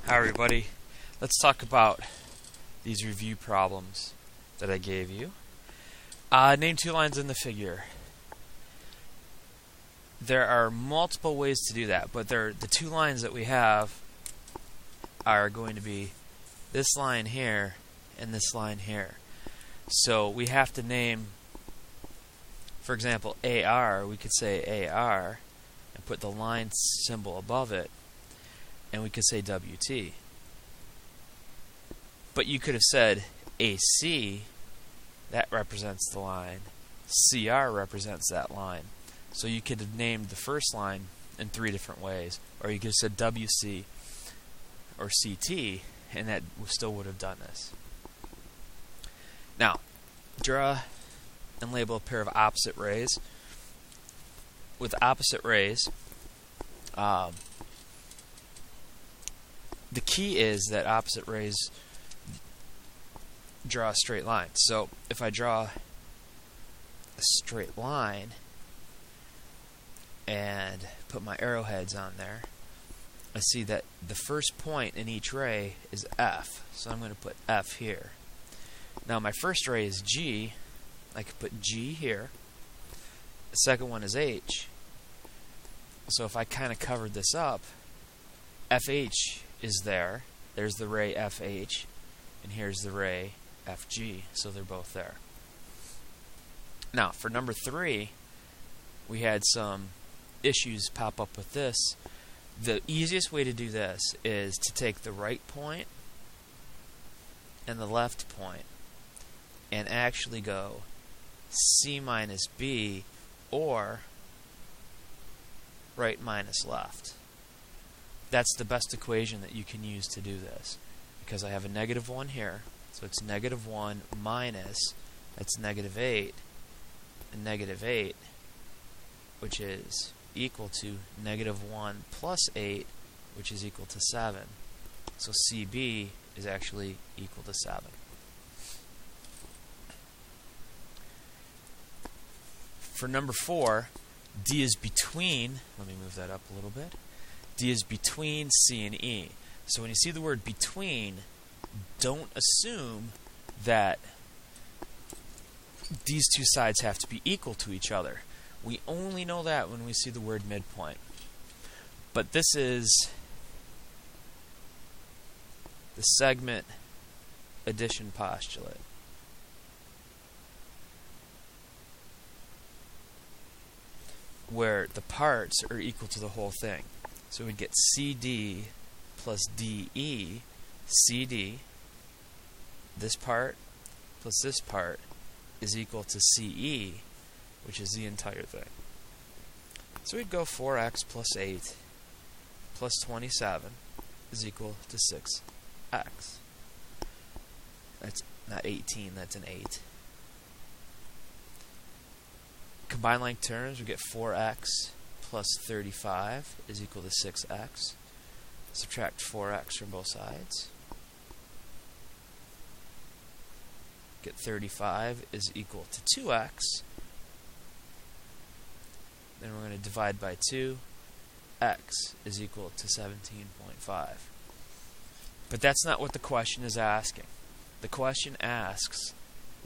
Hi everybody. Let's talk about these review problems that I gave you. Name two lines in the figure. There are multiple ways to do that, but the two lines that we have are going to be this line here and this line here. So we have to name, for example, AR. We could say AR and put the line symbol above it, and we could say WT. But you could have said AC, that represents the line. CR represents that line. So you could have named the first line in three different ways. Or you could have said WC or CT, and that still would have done this. Now, draw and label a pair of opposite rays. With opposite rays, the key is that opposite rays draw a straight line. So if I draw a straight line and put my arrowheads on there, I see that the first point in each ray is F. So I'm going to put F here. Now my first ray is G. I could put G here. The second one is H. So if I kind of covered this up, FH is there. There's the ray FH, and here's the ray FG, so they're both there. Now, for number 3, we had some issues pop up with this. The easiest way to do this is to take the right point and the left point and actually go C minus B or right minus left. That's the best equation that you can use to do this, because I have a negative 1 here, so it's negative 1 minus, that's negative 8, and negative 8, which is equal to negative 1 plus 8, which is equal to 7. So CB is actually equal to 7. For number 4, D is between, let me move that up a little bit, D is between C and E. So when you see the word between, don't assume that these two sides have to be equal to each other. We only know that when we see the word midpoint. But this is the segment addition postulate. Where the parts are equal to the whole thing. So we'd get CD plus DE, CD, this part plus this part is equal to CE, which is the entire thing. So we'd go 4x plus 8 plus 27 is equal to 6x. That's not 18, that's an 8. Combined like terms, we get 4x plus 35 is equal to 6x. Subtract 4x from both sides. Get 35 is equal to 2x. Then we're going to divide by 2. X is equal to 17.5. But that's not what the question is asking. The question asks,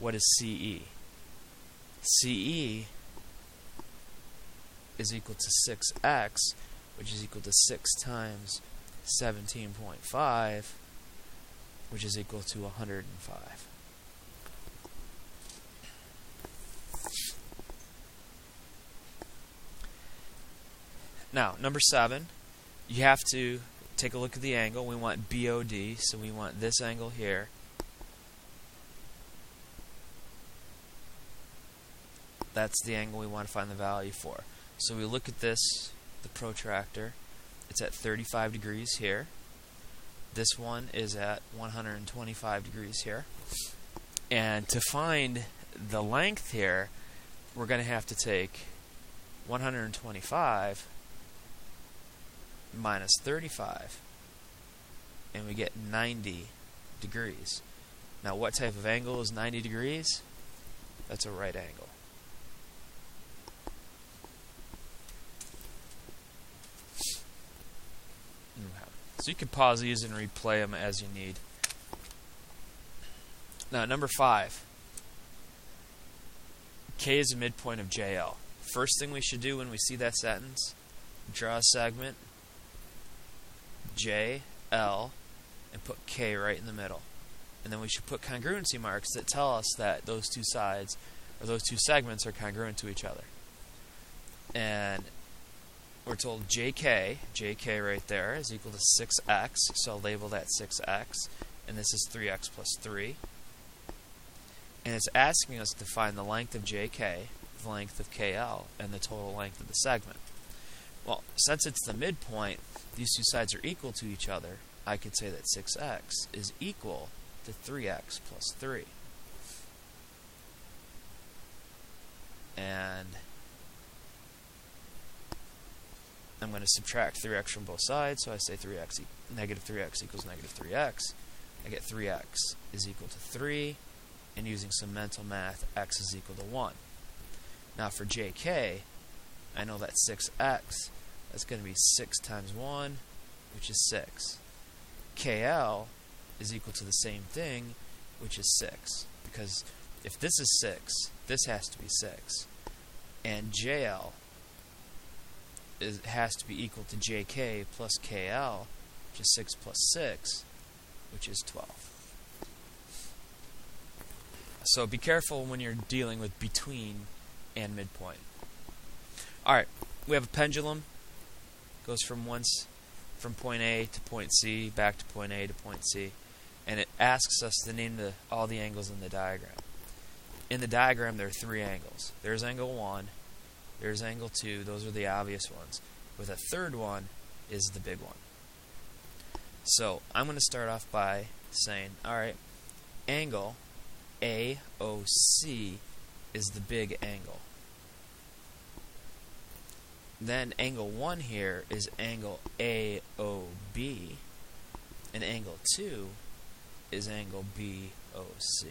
what is CE? CE is equal to 6x, which is equal to 6 times 17.5, which is equal to 105. Now, number 7, you have to take a look at the angle. We want BOD, so we want this angle here. That's the angle we want to find the value for. So we look at this, the protractor. It's at 35 degrees here. This one is at 125 degrees here. And to find the length here, we're going to have to take 125 minus 35, and we get 90 degrees. Now, what type of angle is 90 degrees? That's a right angle. So you can pause these and replay them as you need. Now, number 5. K is a midpoint of JL. First thing we should do when we see that sentence, draw a segment, JL, and put K right in the middle. And then we should put congruency marks that tell us that those two sides, or those two segments, are congruent to each other. And we're told JK right there is equal to 6x, so I'll label that 6x, and this is 3x plus 3. And it's asking us to find the length of JK, the length of KL, and the total length of the segment. Well, since it's the midpoint, these two sides are equal to each other, I could say that 6x is equal to 3x plus 3. And I'm going to subtract 3x from both sides, so I say negative 3x equals negative 3x. I get 3x is equal to 3, and using some mental math, x is equal to 1. Now for JK, I know that 6x, that's going to be 6 times 1, which is 6. KL is equal to the same thing, which is 6. Because if this is 6, this has to be 6. And JL has to be equal to JK plus KL, which is 6 plus 6, which is 12. So be careful when you're dealing with between and midpoint. Alright, we have a pendulum. Goes from point A to point C, back to point A to point C. And it asks us to name all the angles in the diagram. In the diagram there are 3 angles. There's angle 1, there's angle 2, those are the obvious ones. With a third one is the big one. So I'm going to start off by saying, alright, angle AOC is the big angle. Then angle 1 here is angle AOB, and angle 2 is angle BOC.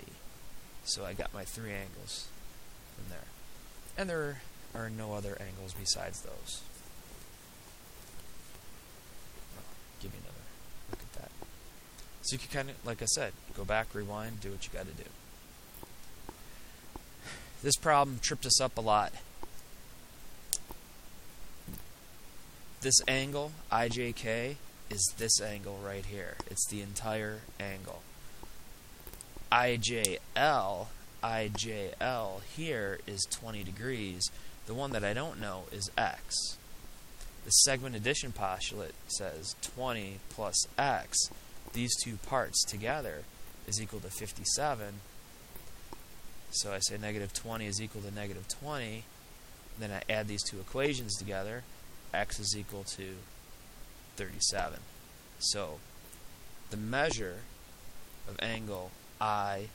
So I got my 3 angles from there. And there are no other angles besides those. I'll give you another look at that. So you can kind of, like I said, go back, rewind, do what you got to do. This problem tripped us up a lot. This angle, IJK, is this angle right here. It's the entire angle. IJL here is 20 degrees. The one that I don't know is x. The segment addition postulate says 20 plus x, these two parts together, is equal to 57. So I say negative 20 is equal to negative 20. Then I add these two equations together. X is equal to 37. So the measure of angle IJK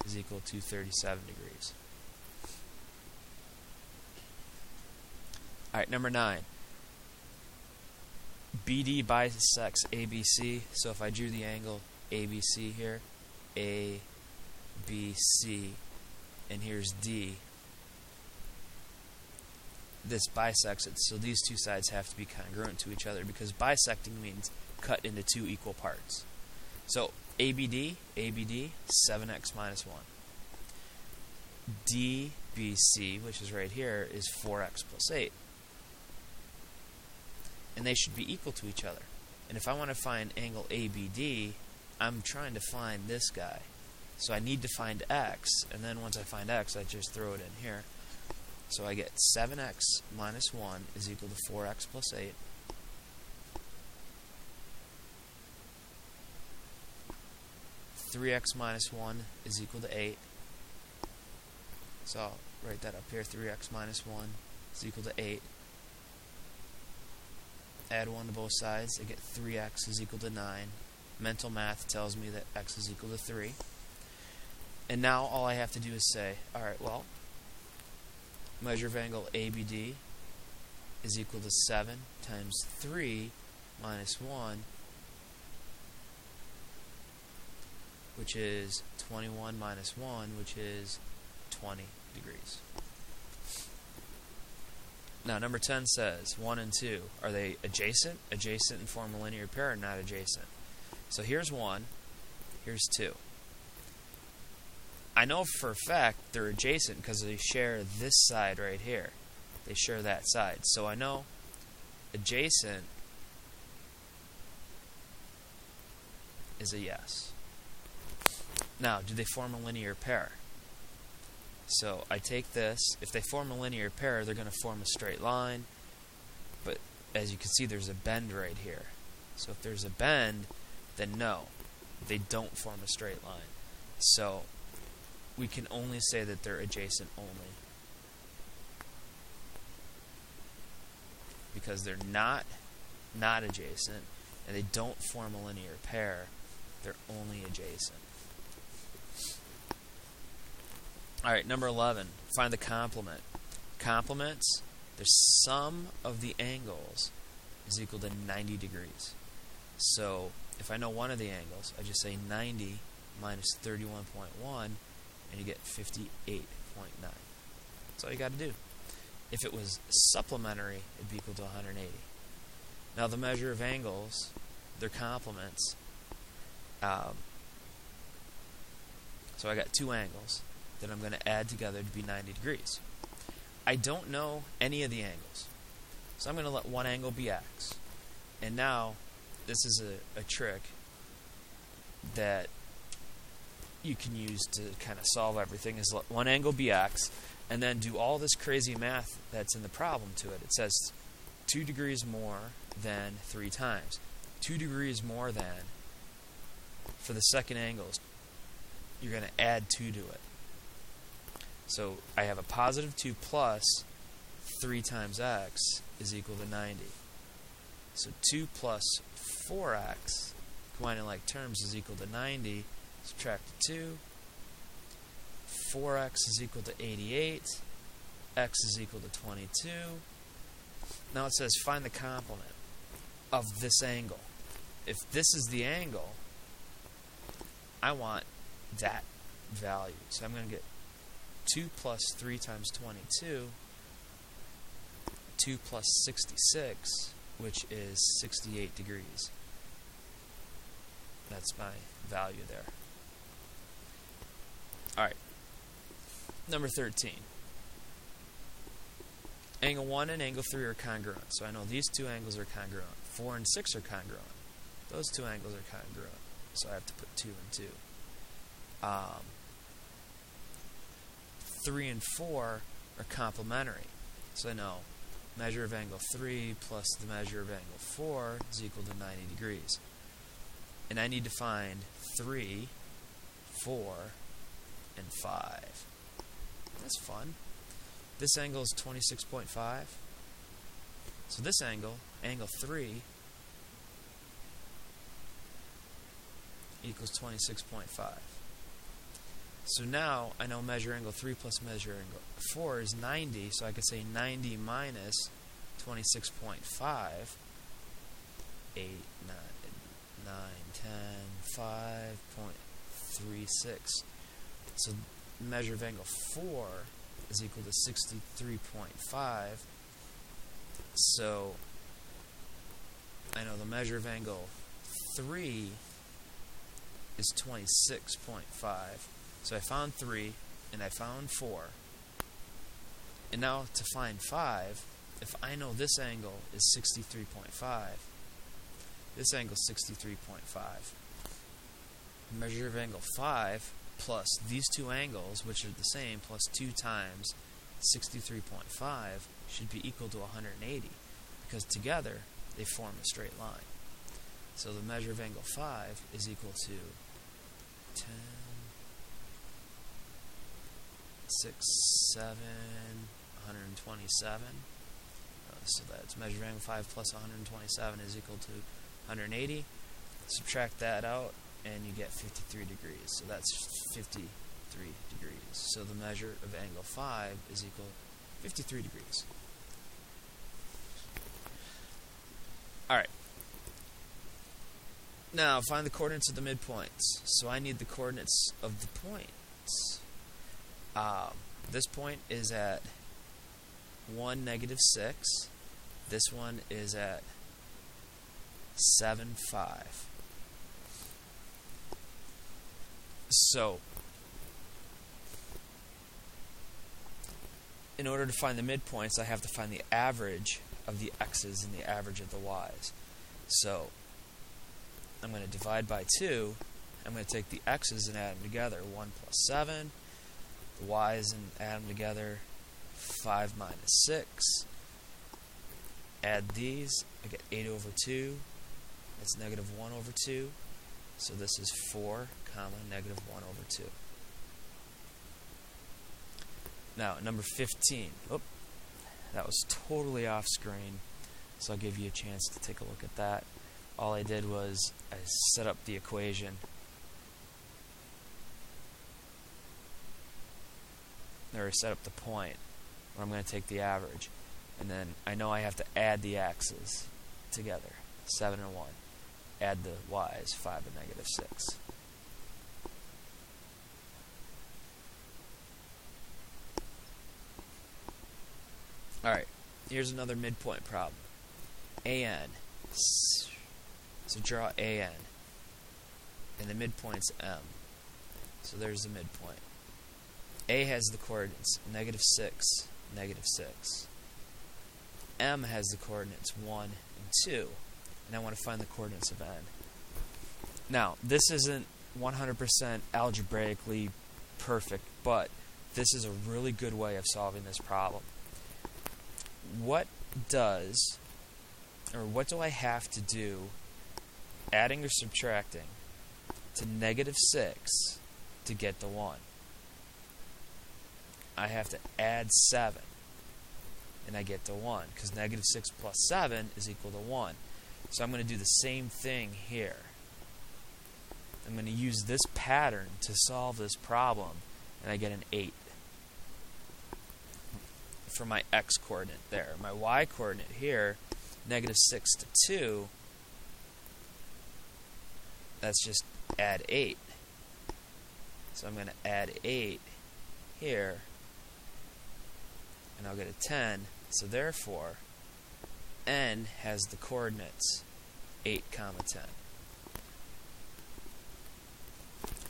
is equal to 37 degrees. Alright, number 9. BD bisects ABC. So if I drew the angle ABC here, ABC, and here's D, this bisects it, so these two sides have to be congruent to each other, because bisecting means cut into 2 equal parts. So ABD, 7x minus 1. DBC, which is right here, is 4x plus 8. And they should be equal to each other. And if I want to find angle ABD, I'm trying to find this guy. So I need to find x, and then once I find x, I just throw it in here. So I get 7x minus 1 is equal to 4x plus 8. (3x minus 1 is equal to 8. So I'll write that up here. 3x minus 1 is equal to 8. Add 1 to both sides. I get 3x is equal to 9. Mental math tells me that x is equal to 3. And now all I have to do is say, alright, well, measure of angle ABD is equal to 7 times 3 minus 1, which is 21 minus 1, which is 20 degrees. Now, number 10 says 1 and 2. Are they adjacent? Adjacent and form a linear pair, or not adjacent? So here's 1, here's 2. I know for a fact they're adjacent because they share this side right here. They share that side. So I know adjacent is a yes. Now, do they form a linear pair? So I take this. If they form a linear pair, they're going to form a straight line. But as you can see, there's a bend right here. So if there's a bend, then no, they don't form a straight line. So we can only say that they're adjacent only, because they're not adjacent, and they don't form a linear pair. They're only adjacent. Alright, number 11. Find the complement. Complements, the sum of the angles is equal to 90 degrees. So if I know one of the angles, I just say 90 minus 31.1, and you get 58.9. That's all you got to do. If it was supplementary, it'd be equal to 180. Now the measure of angles, their complements. So I got two angles that I'm going to add together to be 90 degrees. I don't know any of the angles, so I'm going to let one angle be x. And now, this is a trick that you can use to kind of solve everything, is let one angle be x, and then do all this crazy math that's in the problem to it. It says 2 degrees more than 3 times. 2 degrees more than, for the second angle, you're going to add 2 to it. So I have a positive 2 plus 3 times x is equal to 90. So 2 plus 4x, combining like terms, is equal to 90. Subtract 2. 4x is equal to 88. X is equal to 22. Now it says find the complement of this angle. If this is the angle, I want that value. So I'm going to get 2 plus 3 times 22, 2 plus 66, which is 68 degrees. That's my value there. Alright. Number 13. Angle 1 and angle 3 are congruent. So I know these two angles are congruent. 4 and 6 are congruent. Those two angles are congruent. So I have to put 2 and 2. 3 and 4 are complementary. So I know measure of angle 3 plus the measure of angle 4 is equal to 90 degrees. And I need to find 3, 4, and 5. That's fun. This angle is 26.5. So this angle, angle 3, equals 26.5. So now I know measure angle 3 plus measure angle 4 is 90, so I could say 90 minus 26.5, 8, 9, 10, 5.36. So measure of angle 4 is equal to 63.5. So I know the measure of angle 3 is 26.5. So I found 3, and I found 4. And now to find 5, if I know this angle is 63.5, this angle is 63.5. Measure of angle 5 plus these two angles, which are the same, plus 2 times 63.5 should be equal to 180, because together they form a straight line. So the measure of angle 5 is equal to 10, 6, 7, 127. So that's measure of angle 5 plus 127 is equal to 180. Subtract that out, and you get 53 degrees. So that's 53 degrees. So the measure of angle 5 is equal to 53 degrees. Alright. Now, find the coordinates of the midpoints. So I need the coordinates of the points. This point is at 1, negative 6. This one is at 7, 5. So, in order to find the midpoints, I have to find the average of the x's and the average of the y's. So, I'm going to divide by 2. I'm going to take the x's and add them together. 1 plus 7. The y's and add them together. 5 minus 6. Add these. I get 8 over 2. That's negative 1 over 2. So this is 4, comma, negative 1 over 2. Now, number 15. Oop, that was totally off screen. So I'll give you a chance to take a look at that. All I did was I set up the equation. Or set up the point where I'm going to take the average. And then I know I have to add the x's together. 7 and 1. Add the y's, 5 and negative 6. Alright, here's another midpoint problem. AN. So draw AN. And the midpoint's M. So there's the midpoint. A has the coordinates negative 6, negative 6. M has the coordinates 1 and 2. And I want to find the coordinates of N. Now, this isn't 100% algebraically perfect, but this is a really good way of solving this problem. What do I have to do, adding or subtracting, to negative 6 to get the 1? I have to add 7, and I get the 1, because negative 6 plus 7 is equal to 1. So I'm going to do the same thing here. I'm going to use this pattern to solve this problem, and I get an 8 for my x coordinate there. My y coordinate here, negative 6 to 2, that's just add 8. So I'm going to add 8 here, and I'll get a 10. So therefore, N has the coordinates 8, 10.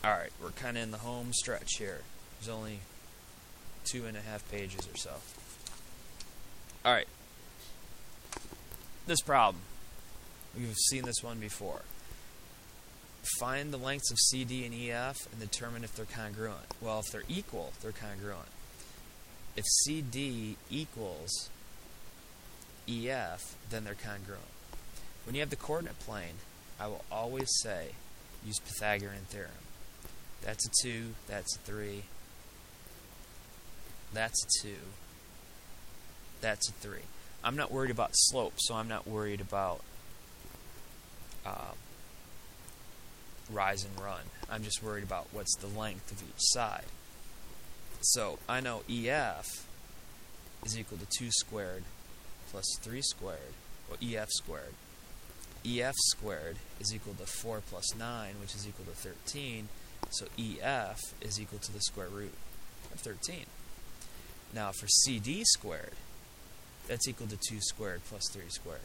Alright, we're kind of in the home stretch here. There's only 2.5 pages or so. Alright. This problem. We've seen this one before. Find the lengths of CD and EF and determine if they're congruent. Well, if they're equal, they're congruent. If CD equals EF, then they're congruent. When you have the coordinate plane, I will always say, use Pythagorean theorem. That's a 2, that's a 3, that's a 2, that's a 3. I'm not worried about slope, so I'm not worried about rise and run. I'm just worried about what's the length of each side. So I know EF is equal to 2 squared plus 3 squared, or EF squared. EF squared is equal to 4 plus 9, which is equal to 13. So EF is equal to the square root of 13. Now for CD squared, that's equal to 2 squared plus 3 squared.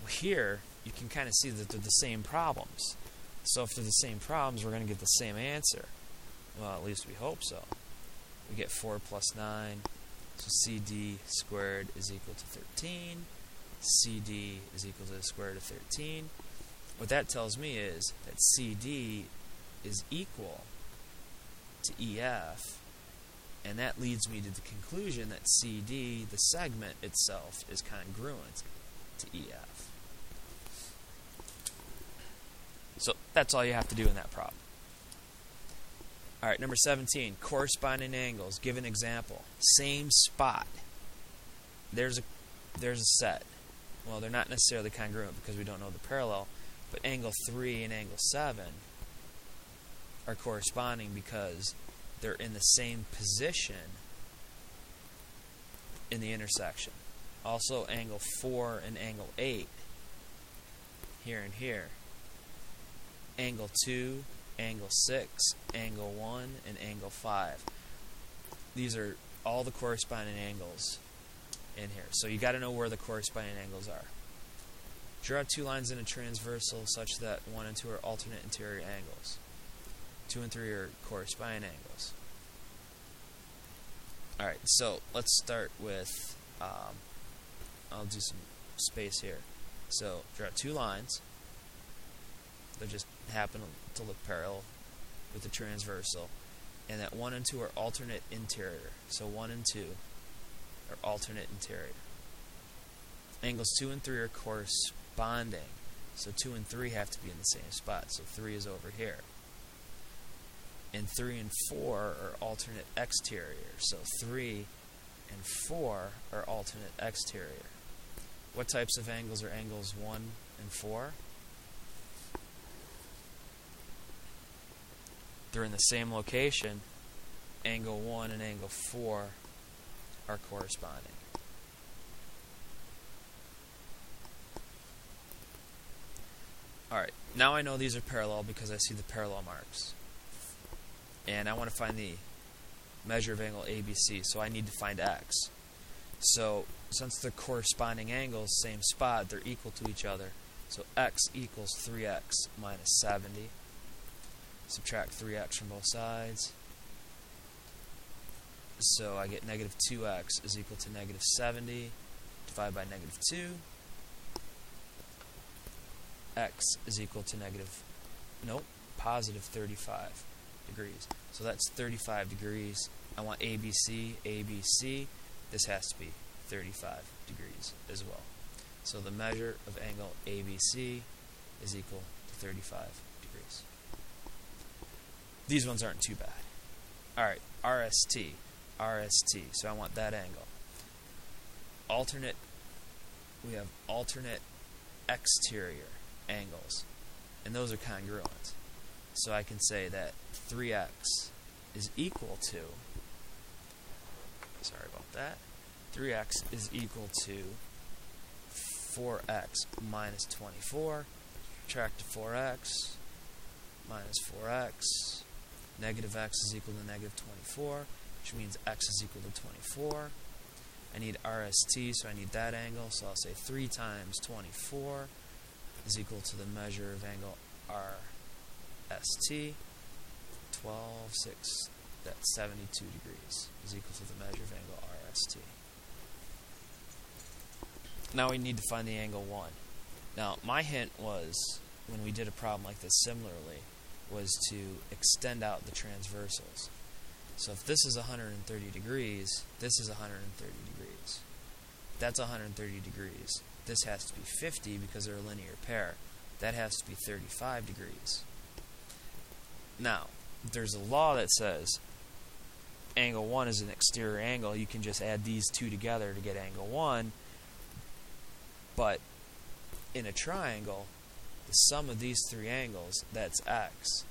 Well, here, you can kind of see that they're the same problems. So if they're the same problems, we're going to get the same answer. Well, at least we hope so. We get 4 plus 9. So CD squared is equal to 13. CD is equal to the square root of 13. What that tells me is that CD is equal to EF, and that leads me to the conclusion that CD, the segment itself, is congruent to EF. So that's all you have to do in that problem. Alright, number 17, corresponding angles. Give an example. Same spot. There's a set. Well, they're not necessarily congruent because we don't know the parallel, but angle 3 and angle 7 are corresponding because they're in the same position in the intersection. Also, angle 4 and angle 8, here and here. Angle 2, angle 6, angle 1, and angle 5. These are all the corresponding angles in here. So you got to know where the corresponding angles are. Draw two lines in a transversal such that 1 and 2 are alternate interior angles. 2 and 3 are corresponding angles. Alright, so let's start with, I'll do some space here. So draw two lines that just happen to look parallel with the transversal, and that 1 and 2 are alternate interior. So 1 and 2 are alternate interior. Angles 2 and 3 are corresponding, so 2 and 3 have to be in the same spot, so 3 is over here. And 3 and 4 are alternate exterior, so 3 and 4 are alternate exterior. What types of angles are angles 1 and 4? They're in the same location. Angle 1 and angle 4 are corresponding. Alright, now I know these are parallel because I see the parallel marks. And I want to find the measure of angle ABC, so I need to find x. So, since they're corresponding angles, same spot, they're equal to each other. So x equals 3x minus 70. Subtract 3x from both sides. So I get negative 2x is equal to negative 70 divided by negative 2. X is equal to positive 35 degrees. So that's 35 degrees. I want ABC, ABC. This has to be 35 degrees as well. So the measure of angle ABC is equal to 35 degrees. These ones aren't too bad. Alright, RST. RST. So I want that angle. We have alternate exterior angles, and those are congruent. So I can say that 3x is equal to, 3x is equal to 4x minus 24, subtract 4x, minus 4x, negative x is equal to negative 24, which means x is equal to 24. I need RST, so I need that angle, so I'll say 3 times 24 is equal to the measure of angle RST. 12, 6, that's 72 degrees is equal to the measure of angle RST. Now we need to find the angle 1. Now my hint was, when we did a problem like this similarly, was to extend out the transversals. So if this is 130 degrees, this is 130 degrees. That's 130 degrees. This has to be 50 because they're a linear pair. That has to be 35 degrees. Now, there's a law that says angle 1 is an exterior angle. You can just add these two together to get angle 1. But in a triangle, the sum of these three angles, that's x.